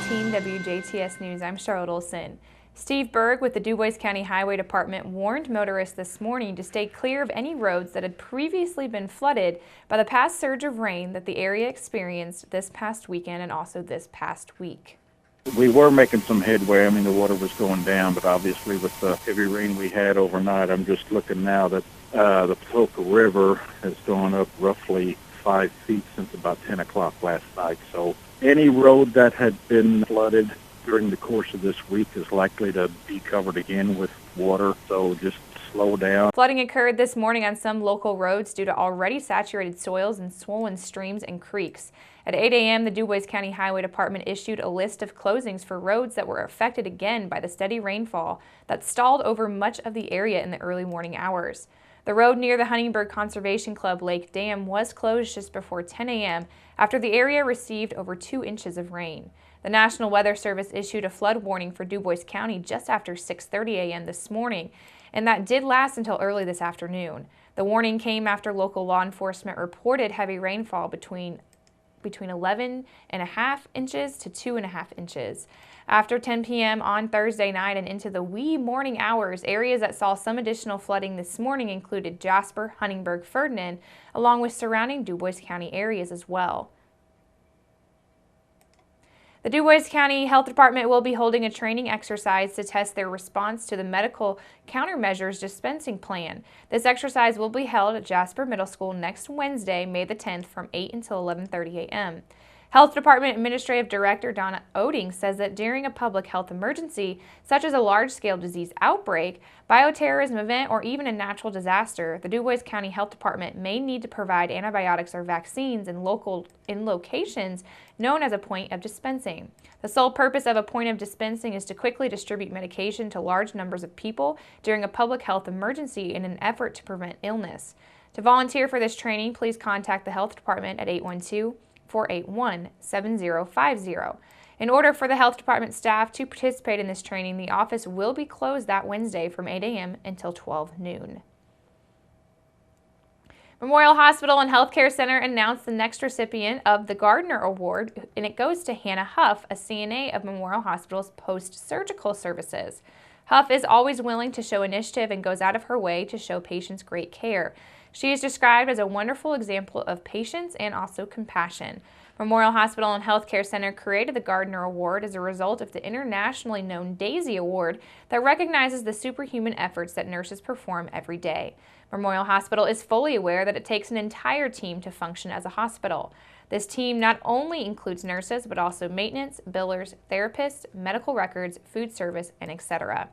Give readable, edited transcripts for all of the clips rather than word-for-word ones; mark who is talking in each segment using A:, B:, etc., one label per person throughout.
A: 18 WJTS News, I'm Charlotte Olson. Steve Berg with the Dubois County Highway Department warned motorists this morning to stay clear of any roads that had previously been flooded by the past surge of rain that the area experienced this past weekend and also this past week.
B: We were making some headway. I mean, the water was going down, but obviously with the heavy rain we had overnight, I'm just looking now that the Patoka River has gone up roughly 5 feet since about 10 o'clock last night. So any road that had been flooded during the course of this week is likely to be covered again with water, so just slow down.
A: Flooding occurred this morning on some local roads due to already saturated soils and swollen streams and creeks. At 8 a.m., the Dubois County Highway Department issued a list of closings for roads that were affected again by the steady rainfall that stalled over much of the area in the early morning hours. The road near the Huntingburg Conservation Club Lake Dam was closed just before 10 a.m. after the area received over 2 inches of rain. The National Weather Service issued a flood warning for Dubois County just after 6:30 a.m. this morning, and that did last until early this afternoon. The warning came after local law enforcement reported heavy rainfall between 11.5 inches to 2.5 inches. After 10 p.m. on Thursday night and into the wee morning hours, areas that saw some additional flooding this morning included Jasper, Huntingburg, Ferdinand, along with surrounding Dubois County areas as well. The Dubois County Health Department will be holding a training exercise to test their response to the medical countermeasures dispensing plan. This exercise will be held at Jasper Middle School next Wednesday, May the 10th from 8 until 11:30 a.m. Health Department Administrative Director Donna Oding says that during a public health emergency, such as a large-scale disease outbreak, bioterrorism event, or even a natural disaster, the Dubois County Health Department may need to provide antibiotics or vaccines in locations known as a point of dispensing. The sole purpose of a point of dispensing is to quickly distribute medication to large numbers of people during a public health emergency in an effort to prevent illness. To volunteer for this training, please contact the Health Department at 812-481-7050. In order for the Health Department staff to participate in this training, the office will be closed that Wednesday from 8 a.m. until 12 noon. Memorial Hospital and Healthcare Center announced the next recipient of the Gardner Award, and it goes to Hannah Huff, a CNA of Memorial Hospital's post-surgical services. Huff is always willing to show initiative and goes out of her way to show patients great care. She is described as a wonderful example of patience and also compassion. Memorial Hospital and Healthcare Center created the Gardner Award as a result of the internationally known DAISY Award that recognizes the superhuman efforts that nurses perform every day. Memorial Hospital is fully aware that it takes an entire team to function as a hospital. This team not only includes nurses, but also maintenance, billers, therapists, medical records, food service, and etc.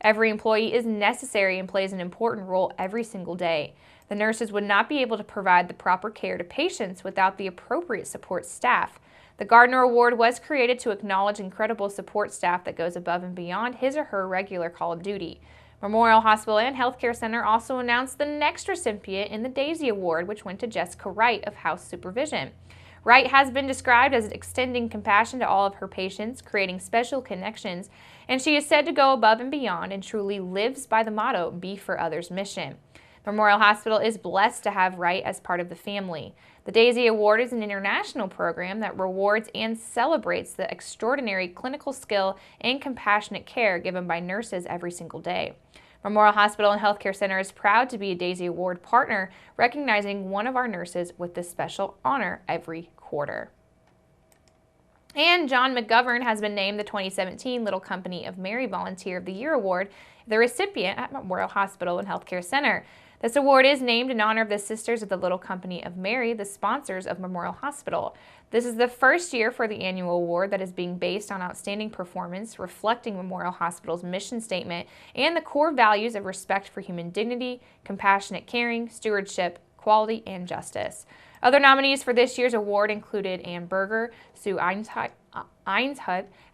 A: Every employee is necessary and plays an important role every single day. The nurses would not be able to provide the proper care to patients without the appropriate support staff. The Gardner Award was created to acknowledge incredible support staff that goes above and beyond his or her regular call of duty. Memorial Hospital and Healthcare Center also announced the next recipient in the DAISY Award, which went to Jessica Wright of House Supervision. Wright has been described as extending compassion to all of her patients, creating special connections, and she is said to go above and beyond and truly lives by the motto, "Be for others" mission. Memorial Hospital is blessed to have Wright as part of the family. The DAISY Award is an international program that rewards and celebrates the extraordinary clinical skill and compassionate care given by nurses every single day. Memorial Hospital and Healthcare Center is proud to be a DAISY Award partner, recognizing one of our nurses with this special honor every quarter. And John McGovern has been named the 2017 Little Company of Mary Volunteer of the Year Award, the recipient at Memorial Hospital and Healthcare Center. This award is named in honor of the Sisters of the Little Company of Mary, the sponsors of Memorial Hospital. This is the first year for the annual award that is being based on outstanding performance, reflecting Memorial Hospital's mission statement and the core values of respect for human dignity, compassionate caring, stewardship, quality, and justice. Other nominees for this year's award included Ann Berger, Sue Einshut,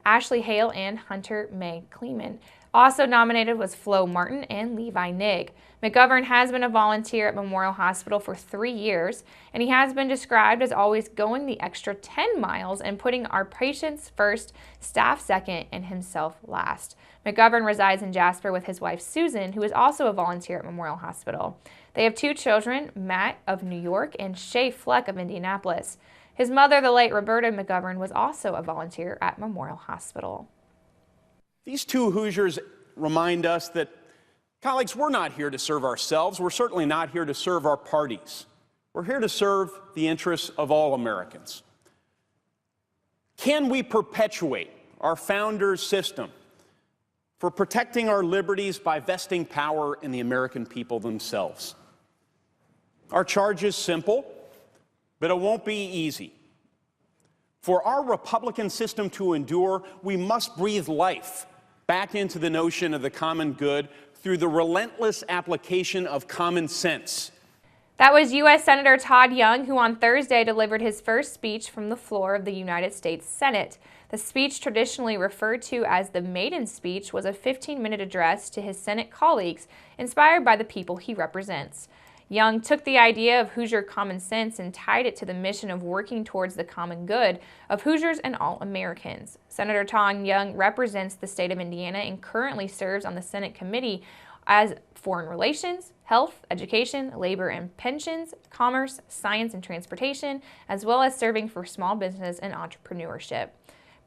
A: Ashley Hale, and Hunter May Kleeman. Also nominated was Flo Martin and Levi Nigg. McGovern has been a volunteer at Memorial Hospital for 3 years, and he has been described as always going the extra 10 miles and putting our patients first, staff second, and himself last. McGovern resides in Jasper with his wife Susan, who is also a volunteer at Memorial Hospital. They have 2 children, Matt of New York and Shay Fleck of Indianapolis. His mother, the late Roberta McGovern, was also a volunteer at Memorial Hospital.
C: These 2 Hoosiers remind us that, colleagues, we're not here to serve ourselves. We're certainly not here to serve our parties. We're here to serve the interests of all Americans. Can we perpetuate our founders' system for protecting our liberties by vesting power in the American people themselves? Our charge is simple, but it won't be easy. For our Republican system to endure, we must breathe life back into the notion of the common good through the relentless application of common sense.
A: That was U.S. Senator Todd Young, who on Thursday delivered his first speech from the floor of the United States Senate. The speech, traditionally referred to as the maiden speech, was a 15-minute address to his Senate colleagues, inspired by the people he represents. Young took the idea of Hoosier common sense and tied it to the mission of working towards the common good of Hoosiers and all Americans. Senator Todd Young represents the state of Indiana and currently serves on the Senate Committee as Foreign Relations, Health, Education, Labor and Pensions, Commerce, Science and Transportation, as well as serving for small business and entrepreneurship.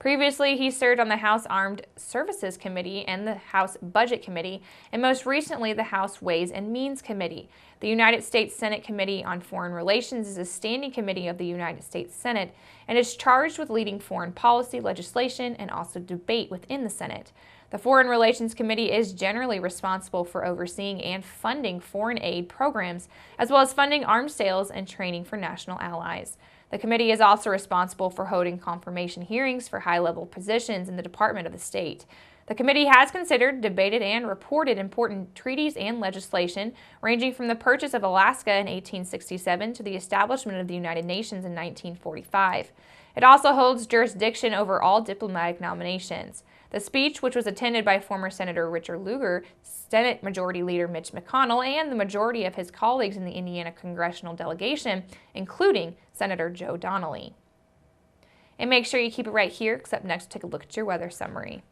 A: Previously, he served on the House Armed Services Committee and the House Budget Committee, and most recently the House Ways and Means Committee. The United States Senate Committee on Foreign Relations is a standing committee of the United States Senate and is charged with leading foreign policy legislation and also debate within the Senate. The Foreign Relations Committee is generally responsible for overseeing and funding foreign aid programs, as well as funding arms sales and training for national allies. The committee is also responsible for holding confirmation hearings for high-level positions in the Department of the State. The committee has considered, debated, and reported important treaties and legislation, ranging from the purchase of Alaska in 1867 to the establishment of the United Nations in 1945. It also holds jurisdiction over all diplomatic nominations. The speech, which was attended by former Senator Richard Lugar, Senate Majority Leader Mitch McConnell, and the majority of his colleagues in the Indiana congressional delegation, including Senator Joe Donnelly. And make sure you keep it right here, because up next, take a look at your weather summary.